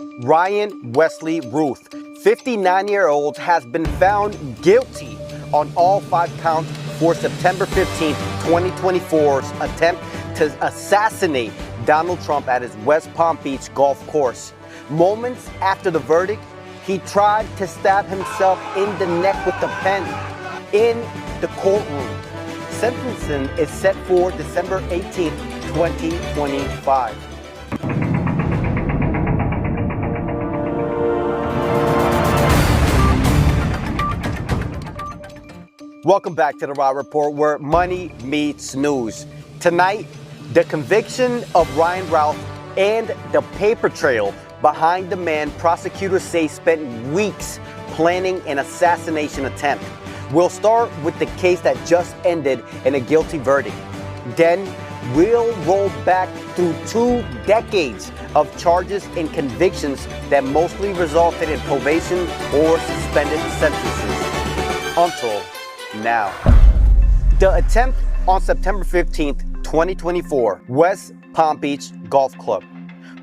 Ryan Wesley Routh, 59-year-old, has been found guilty on all 5 counts for September 15, 2024's attempt to assassinate Donald Trump at his West Palm Beach golf course. Moments after the verdict, he tried to stab himself in the neck with a pen in the courtroom. Sentencing is set for December 18, 2025. Welcome back to the Raw Report, where money meets news. Tonight, the conviction of Ryan Routh and the paper trail behind the man prosecutors say spent weeks planning an assassination attempt. We'll start with the case that just ended in a guilty verdict. Then we'll roll back through 2 decades of charges and convictions that mostly resulted in probation or suspended sentences. Until now. The attempt on September 15th, 2024, West Palm Beach Golf Club.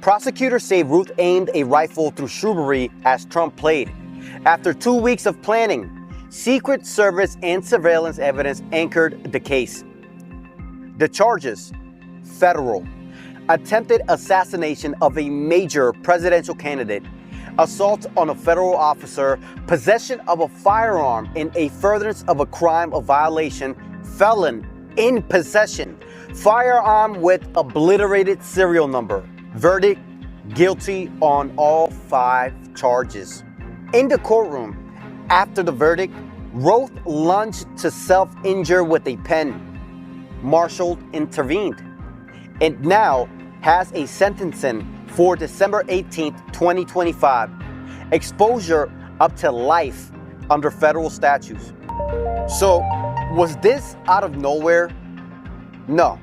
Prosecutors say Routh aimed a rifle through shrubbery as Trump played. After 2 weeks of planning, Secret Service and surveillance evidence anchored the case. The charges: federal, attempted assassination of a major presidential candidate, assault on a federal officer, possession of a firearm in a furtherance of a crime of violation, felon in possession, firearm with obliterated serial number. Verdict: guilty on all 5 charges. In the courtroom, after the verdict, Routh lunged to self-injure with a pen. Marshals intervened and now has a sentencing for December 18th, 2025. Exposure up to life under federal statutes. So, was this out of nowhere? No.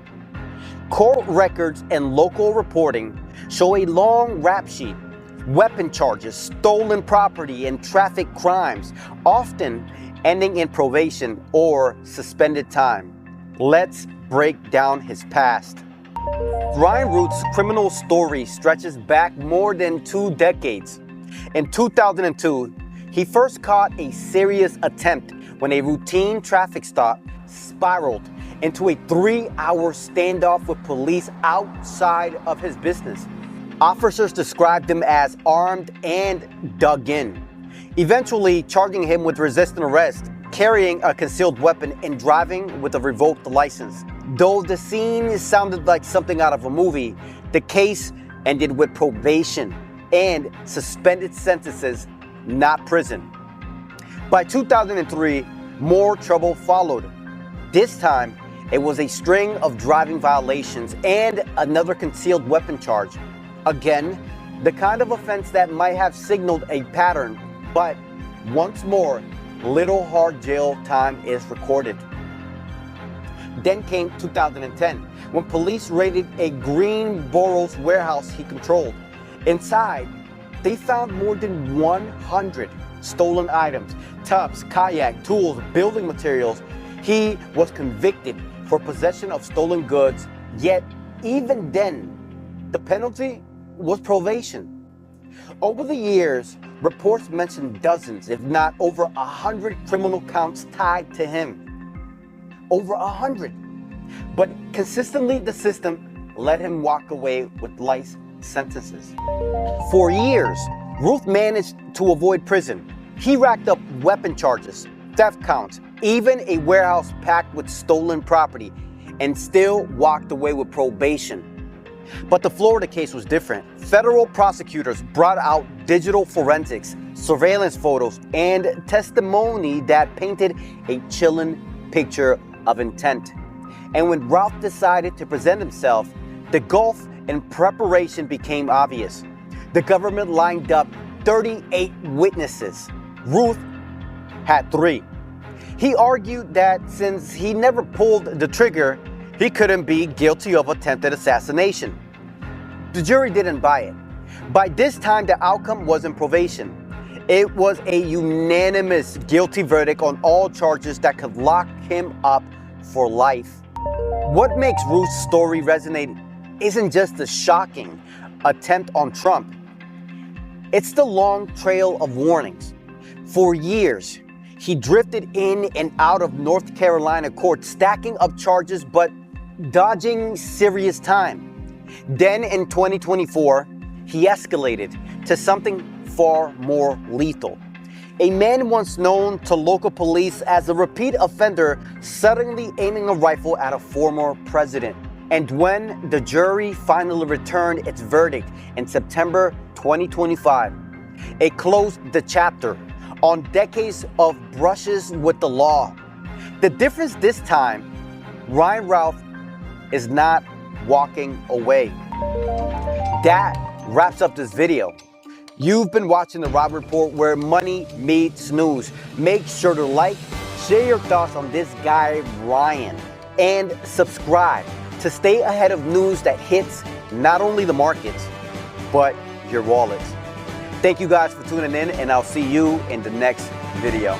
Court records and local reporting show a long rap sheet: weapon charges, stolen property, and traffic crimes, often ending in probation or suspended time. Let's break down his past. Ryan Routh's criminal story stretches back more than 2 decades. In 2002, he first caught a serious attempt when a routine traffic stop spiraled into a 3-hour standoff with police outside of his business. Officers described him as armed and dug in, eventually charging him with resisting arrest, carrying a concealed weapon, and driving with a revoked license. Though the scene sounded like something out of a movie, the case ended with probation and suspended sentences, not prison. By 2003, more trouble followed. This time, it was a string of driving violations and another concealed weapon charge. Again, the kind of offense that might have signaled a pattern, but once more, little hard jail time is recorded. Then came 2010, when police raided a Greenboro's warehouse he controlled. Inside, they found more than 100 stolen items: tubs, kayak, tools, building materials. He was convicted for possession of stolen goods, yet even then, the penalty was probation. Over the years, reports mention dozens, if not over 100 criminal counts tied to him. Over 100. But consistently, the system let him walk away with life sentences. For years, Routh managed to avoid prison. He racked up weapon charges, theft counts, even a warehouse packed with stolen property, and still walked away with probation. But the Florida case was different. Federal prosecutors brought out digital forensics, surveillance photos, and testimony that painted a chilling picture of intent. And when Routh decided to present himself, the gulf in preparation became obvious. The government lined up 38 witnesses. Routh had 3. He argued that since he never pulled the trigger, he couldn't be guilty of attempted assassination. The jury didn't buy it. By this time, the outcome was in probation. It was a unanimous guilty verdict on all charges that could lock him up for life. What makes Routh's story resonate isn't just the shocking attempt on Trump. It's the long trail of warnings. For years, he drifted in and out of North Carolina courts, stacking up charges but dodging serious time. Then in 2024, he escalated to something far more lethal. A man once known to local police as a repeat offender suddenly aiming a rifle at a former president. And when the jury finally returned its verdict in September 2025, it closed the chapter on decades of brushes with the law. The difference this time, Ryan Routh is not walking away. That wraps up this video. You've been watching the Rob Report, where money meets news. Make sure to like, share your thoughts on this guy, Ryan, and subscribe to stay ahead of news that hits not only the markets, but your wallets. Thank you guys for tuning in, and I'll see you in the next video.